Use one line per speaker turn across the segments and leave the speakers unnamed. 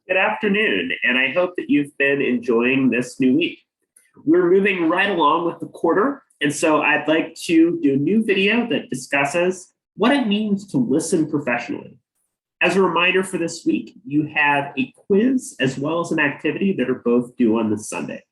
Good afternoon, and I hope that you've been enjoying this new week. We're moving right along with the quarter, and so I'd like to do a new video that discusses what it means to listen professionally. As a reminder for this week, you have a quiz as well as an activity that are both due on this Sunday.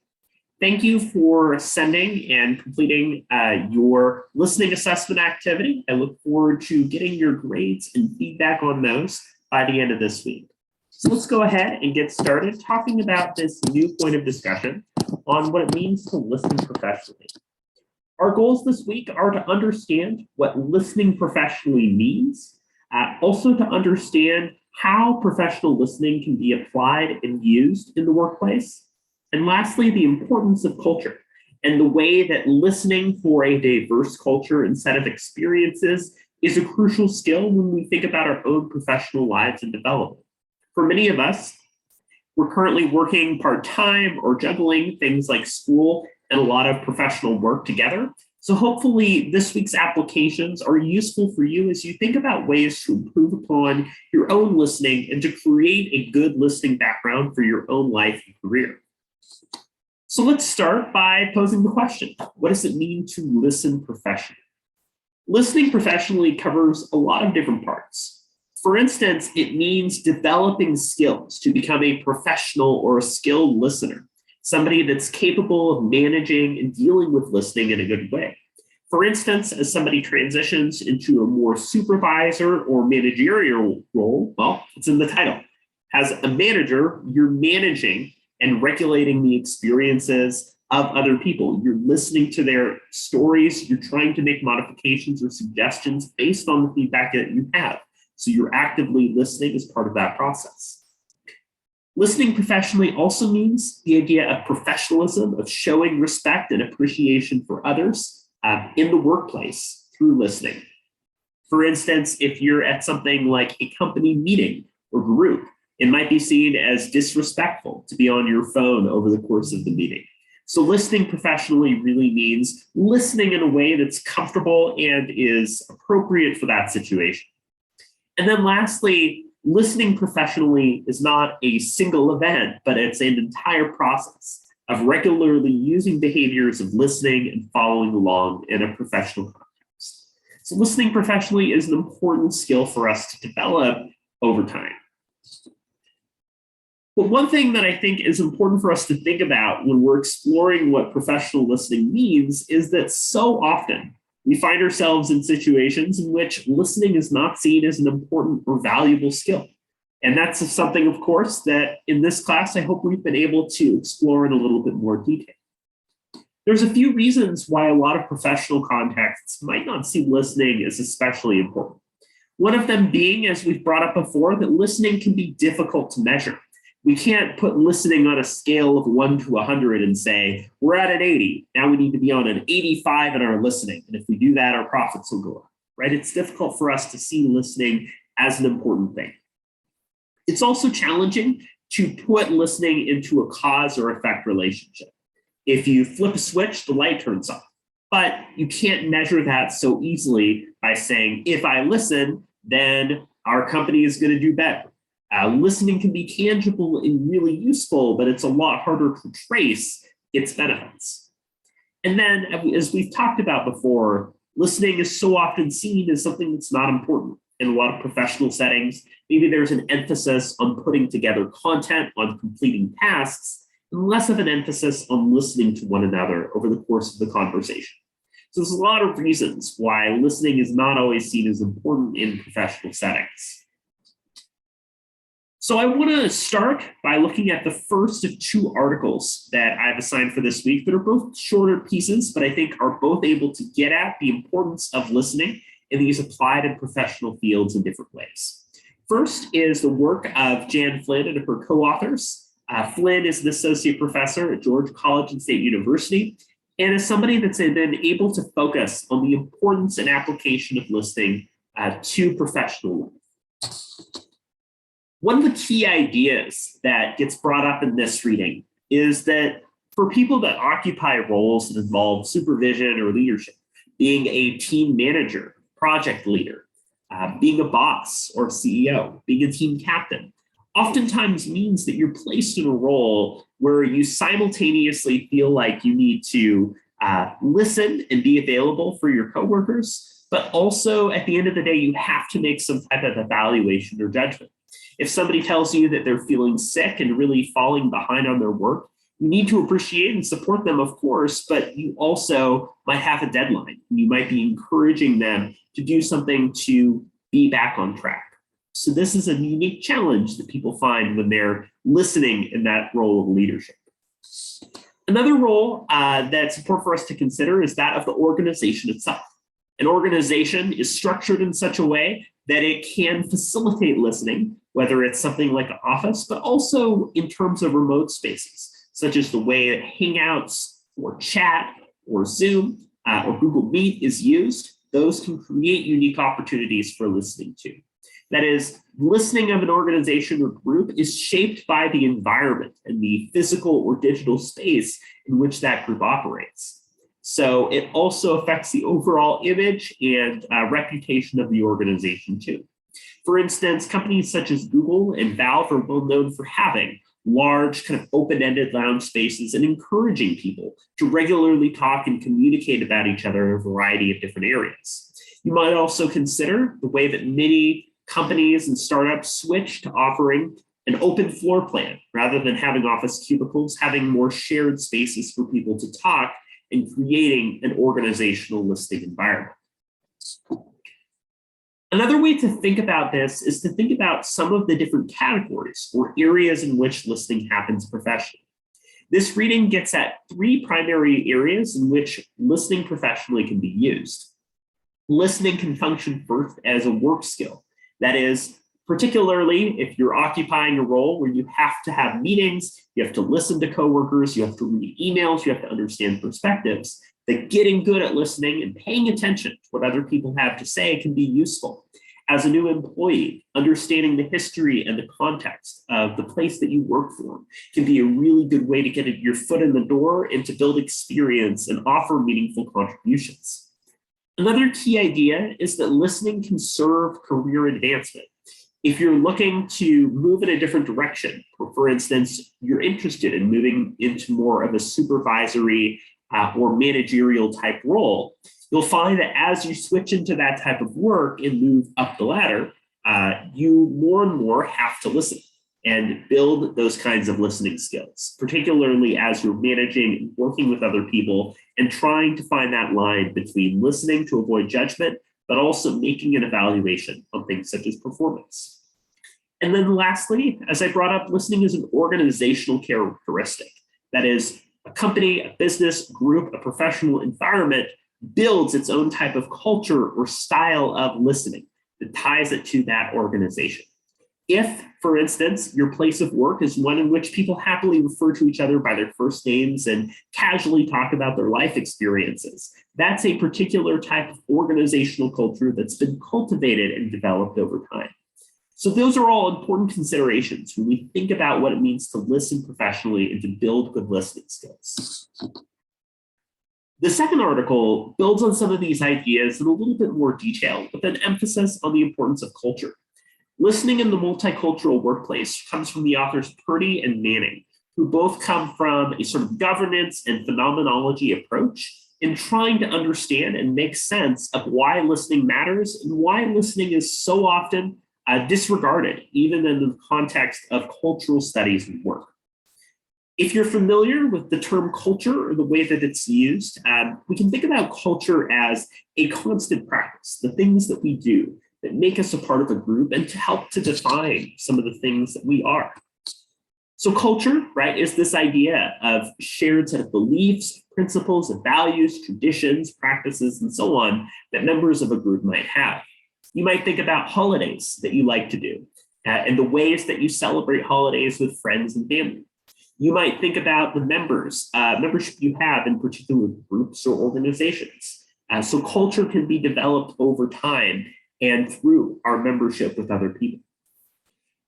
Thank you for sending and completing your listening assessment activity. I look forward to getting your grades and feedback on those by the end of this week. So let's go ahead and get started talking about this new point of discussion on what it means to listen professionally. Our goals this week are to understand what listening professionally means, also to understand how professional listening can be applied and used in the workplace, and lastly, the importance of culture and the way that listening for a diverse culture and set of experiences is a crucial skill when we think about our own professional lives and development. For many of us, we're currently working part-time or juggling things like school and a lot of professional work together. So hopefully this week's applications are useful for you as you think about ways to improve upon your own listening and to create a good listening background for your own life and career. So let's start by posing the question, what does it mean to listen professionally? Listening professionally covers a lot of different parts. For instance, it means developing skills to become a professional or a skilled listener, somebody that's capable of managing and dealing with listening in a good way. For instance, as somebody transitions into a more supervisor or managerial role, well, it's in the title. As a manager, you're managing and regulating the experiences of other people. You're listening to their stories. You're trying to make modifications or suggestions based on the feedback that you have. So you're actively listening as part of that process. Listening professionally also means the idea of professionalism, of showing respect and appreciation for others in the workplace through listening. For instance, if you're at something like a company meeting or group, it might be seen as disrespectful to be on your phone over the course of the meeting. So listening professionally really means listening in a way that's comfortable and is appropriate for that situation. And then lastly, listening professionally is not a single event, but it's an entire process of regularly using behaviors of listening and following along in a professional context. So listening professionally is an important skill for us to develop over time. But one thing that I think is important for us to think about when we're exploring what professional listening means is that so often we find ourselves in situations in which listening is not seen as an important or valuable skill. And that's something, of course, that in this class, I hope we've been able to explore in a little bit more detail. There's a few reasons why a lot of professional contexts might not see listening as especially important. One of them being, as we've brought up before, that listening can be difficult to measure. We can't put listening on a scale of 1 to 100 and say, we're at an 80. Now we need to be on an 85 in our listening. And if we do that, our profits will go up, right? It's difficult for us to see listening as an important thing. It's also challenging to put listening into a cause or effect relationship. If you flip a switch, the light turns off. But you can't measure that so easily by saying, if I listen, then our company is going to do better. Listening can be tangible and really useful, but it's a lot harder to trace its benefits. And then, as we've talked about before, listening is so often seen as something that's not important in a lot of professional settings. Maybe there's an emphasis on putting together content, on completing tasks, and less of an emphasis on listening to one another over the course of the conversation. So there's a lot of reasons why listening is not always seen as important in professional settings. So I want to start by looking at the first of two articles that I've assigned for this week that are both shorter pieces, but I think are both able to get at the importance of listening in these applied and professional fields in different ways. First is the work of Jan Flynn and her co-authors. Flynn is an associate professor at George College and State University, and is somebody that's been able to focus on the importance and application of listening to professional life. One of the key ideas that gets brought up in this reading is that for people that occupy roles that involve supervision or leadership, being a team manager, project leader, being a boss or CEO, being a team captain, oftentimes means that you're placed in a role where you simultaneously feel like you need to listen and be available for your coworkers, but also at the end of the day, you have to make some type of evaluation or judgment. If somebody tells you that they're feeling sick and really falling behind on their work, you need to appreciate and support them, of course, but you also might have a deadline. You might be encouraging them to do something to be back on track. So this is a unique challenge that people find when they're listening in that role of leadership. Another role that's important for us to consider is that of the organization itself. An organization is structured in such a way that it can facilitate listening, whether it's something like an office, but also in terms of remote spaces, such as the way that Hangouts or chat or Zoom or Google Meet is used. Those can create unique opportunities for listening to. That is, listening of an organization or group is shaped by the environment and the physical or digital space in which that group operates. So it also affects the overall image and reputation of the organization too. For instance, companies such as Google and Valve are well known for having large kind of open-ended lounge spaces and encouraging people to regularly talk and communicate about each other in a variety of different areas. You might also consider the way that many companies and startups switch to offering an open floor plan rather than having office cubicles, having more shared spaces for people to talk and creating an organizational listening environment. Another way to think about this is to think about some of the different categories or areas in which listening happens professionally. This reading gets at three primary areas in which listening professionally can be used. Listening can function first as a work skill. That is, particularly if you're occupying a role where you have to have meetings, you have to listen to coworkers, you have to read emails, you have to understand perspectives, that getting good at listening and paying attention to what other people have to say can be useful. As a new employee, understanding the history and the context of the place that you work for can be a really good way to get your foot in the door and to build experience and offer meaningful contributions. Another key idea is that listening can serve career advancement. If you're looking to move in a different direction, for instance, you're interested in moving into more of a supervisory or managerial type role, you'll find that as you switch into that type of work and move up the ladder, you more and more have to listen and build those kinds of listening skills, particularly as you're managing and working with other people and trying to find that line between listening to avoid judgment, but also making an evaluation on things such as performance. And then lastly, as I brought up, listening is an organizational characteristic. That is, a company, a business, group, a professional environment builds its own type of culture or style of listening that ties it to that organization. If, for instance, your place of work is one in which people happily refer to each other by their first names and casually talk about their life experiences, that's a particular type of organizational culture that's been cultivated and developed over time. So those are all important considerations when we think about what it means to listen professionally and to build good listening skills. The second article builds on some of these ideas in a little bit more detail, with an emphasis on the importance of culture. Listening in the multicultural workplace comes from the authors Purdy and Manning, who both come from a sort of governance and phenomenology approach in trying to understand and make sense of why listening matters and why listening is so often disregarded, even in the context of cultural studies and work. If you're familiar with the term culture or the way that it's used, we can think about culture as a constant practice, the things that we do that make us a part of a group and to help to define some of the things that we are. So culture, right, is this idea of shared set of beliefs, principles, and values, traditions, practices, and so on that members of a group might have. You might think about holidays that you like to do and the ways that you celebrate holidays with friends and family. You might think about the membership you have in particular groups or organizations. So culture can be developed over time and through our membership with other people.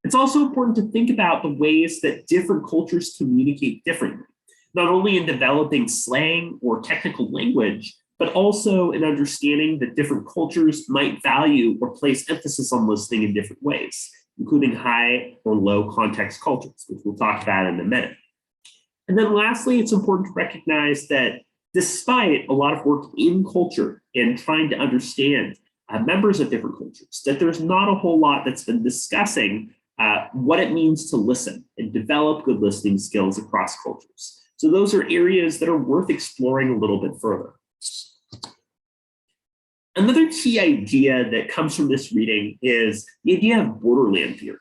It's also important to think about the ways that different cultures communicate differently, not only in developing slang or technical language, but also in understanding that different cultures might value or place emphasis on listening in different ways. including high or low context cultures, which we'll talk about in a minute. And then lastly, it's important to recognize that despite a lot of work in culture and trying to understand members of different cultures, that there's not a whole lot that's been discussing what it means to listen and develop good listening skills across cultures. So those are areas that are worth exploring a little bit further. Another key idea that comes from this reading is the idea of borderland theory.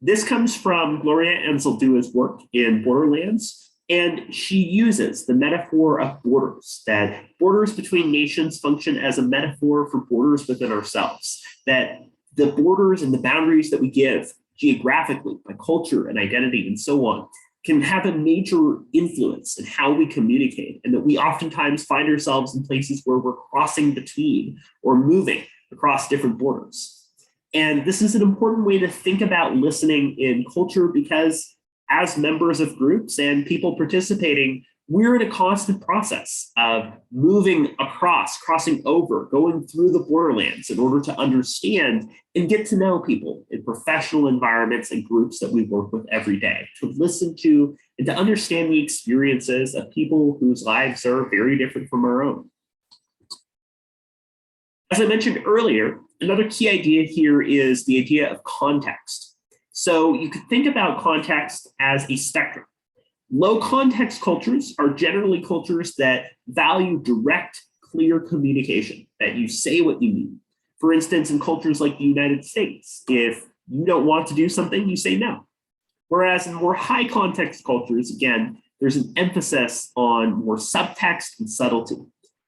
This comes from Gloria Anzaldua's work in Borderlands, and she uses the metaphor of borders, that borders between nations function as a metaphor for borders within ourselves, that the borders and the boundaries that we give geographically by culture and identity and so on can have a major influence in how we communicate, and that we oftentimes find ourselves in places where we're crossing between or moving across different borders. And this is an important way to think about listening in culture, because as members of groups and people participating, we're in a constant process of moving across, crossing over, going through the borderlands in order to understand and get to know people in professional environments and groups that we work with every day, to listen to and to understand the experiences of people whose lives are very different from our own. As I mentioned earlier, another key idea here is the idea of context. So you could think about context as a spectrum. Low context cultures are generally cultures that value direct, clear communication, that you say what you mean. For instance, in cultures like the United States, if you don't want to do something, you say no. Whereas in more high context cultures, again, there's an emphasis on more subtext and subtlety.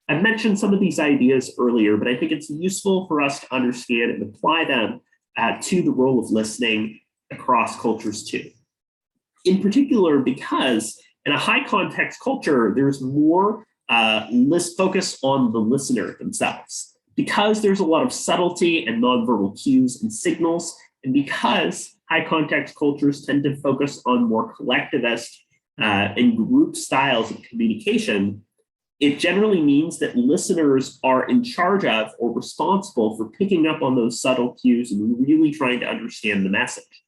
I mentioned some of these ideas earlier, but I think it's useful for us to understand and apply them to the role of listening across cultures too. In particular, because in a high context culture, there's more focus on the listener themselves, because there's a lot of subtlety and nonverbal cues and signals, and because high context cultures tend to focus on more collectivist and group styles of communication, it generally means that listeners are in charge of or responsible for picking up on those subtle cues and really trying to understand the message.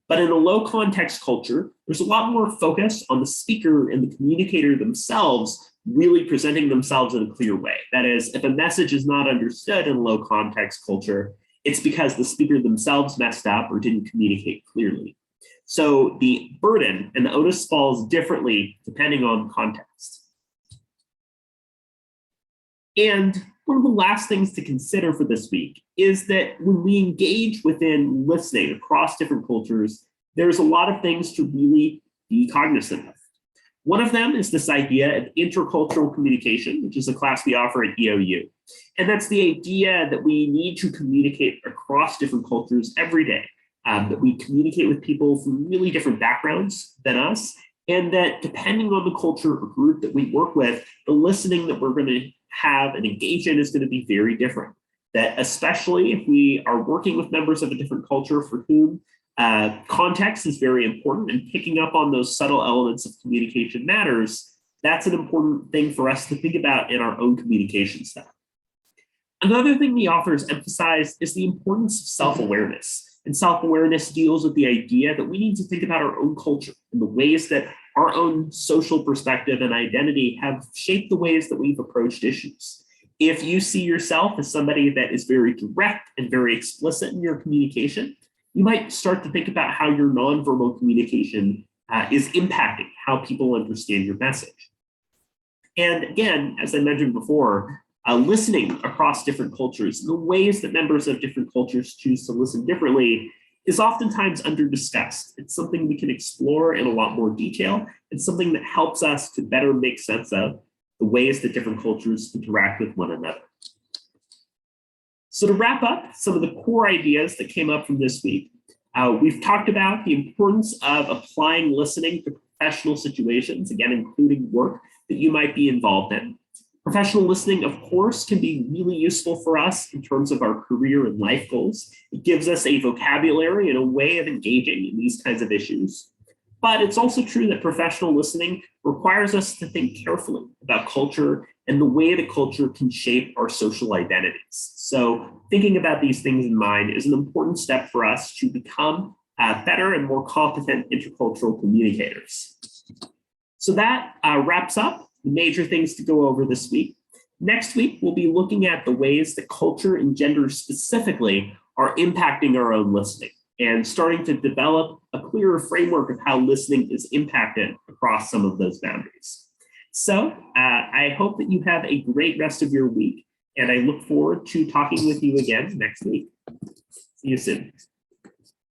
But in a low context culture, there's a lot more focus on the speaker and the communicator themselves really presenting themselves in a clear way. That is, if a message is not understood in a low context culture, it's because the speaker themselves messed up or didn't communicate clearly. So the burden and the onus falls differently depending on context. And one of the last things to consider for this week is that when we engage within listening across different cultures, there's a lot of things to really be cognizant of. One of them is this idea of intercultural communication, which is a class we offer at EOU. And that's the idea that we need to communicate across different cultures every day, that we communicate with people from really different backgrounds than us, and that depending on the culture or group that we work with, the listening that we're going to have and engage in is going to be very different. That especially if we are working with members of a different culture for whom context is very important, and picking up on those subtle elements of communication matters, that's an important thing for us to think about in our own communication style. Another thing the authors emphasize is the importance of self-awareness. And self-awareness deals with the idea that we need to think about our own culture and the ways that our own social perspective and identity have shaped the ways that we've approached issues. If you see yourself as somebody that is very direct and very explicit in your communication, you might start to think about how your nonverbal communication is impacting how people understand your message. And again, as I mentioned before, listening across different cultures, the ways that members of different cultures choose to listen differently is oftentimes under-discussed. It's something we can explore in a lot more detail. It's something that helps us to better make sense of the ways that different cultures interact with one another. So to wrap up some of the core ideas that came up from this week, we've talked about the importance of applying listening to professional situations, again, including work that you might be involved in. Professional listening, of course, can be really useful for us in terms of our career and life goals. It gives us a vocabulary and a way of engaging in these kinds of issues. But it's also true that professional listening requires us to think carefully about culture and the way that culture can shape our social identities. So thinking about these things in mind is an important step for us to become better and more competent intercultural communicators. So that wraps up the major things to go over this week. Next week, we'll be looking at the ways that culture and gender specifically are impacting our own listening and starting to develop a clearer framework of how listening is impacted across some of those boundaries. So I hope that you have a great rest of your week, and I look forward to talking with you again next week. See you soon.